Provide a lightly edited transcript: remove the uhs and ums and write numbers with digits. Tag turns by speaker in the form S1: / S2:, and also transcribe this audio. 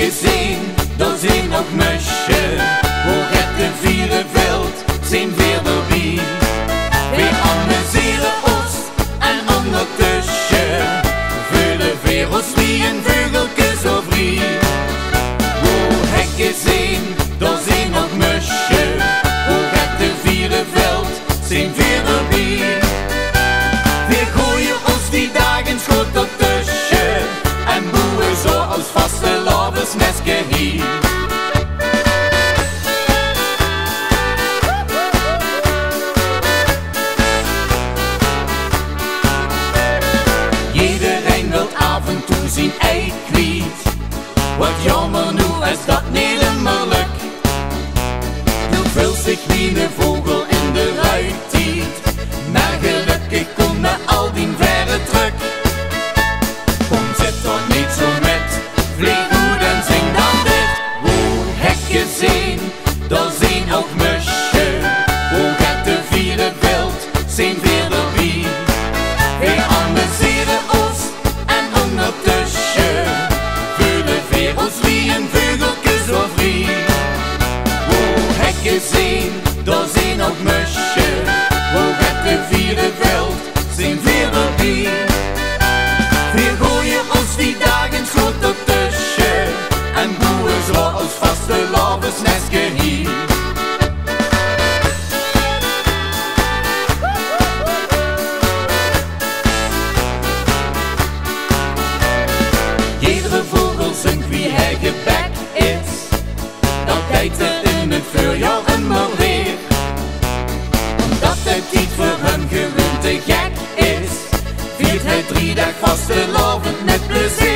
S1: gezien, daar zijn nog musje. Hoe het de vierde veld zijn verder bij. We amuseren ons en ondertussen vullen we ons wie een vogeltje zo vrij. Hoe het gezien, daar zijn nog musje. Hoe het de vierde veld zijn verder bij. We gooien ons die dagen schot ertussen en boeren zo als vaste laversnestje hier. Iedereen wil af en toe zijn ei kwijt. Wat jammer nu als dat niet meer lukt. Nu vult zich wie een vogel in de ruitiet. Maar gelukkig komt na al die verre terug. Kom zit toch niet zo met, vlieg goed en zing dan dit. Hoe heb je gezien, daar zijn ook musje. Hoe gaat de vierde veld zijn verder bij. We amuseren ons en ondertussen vullen we ons wie een vogeltje zo vrij. Hoe heb je gezien, daar zijn ook musje. Hoe gaat de vierde veld zijn verder bij. We gooien ons die dagen schot ertussen en boeren zo als vaste laversnestje hier. Iedere vogel zingt wie hij gebek is. Dat kijkt er in het voorjaar immer weer. Omdat het niet voor hem gewoon te gek is, viert hij 3 dagen vastelavond met plezier.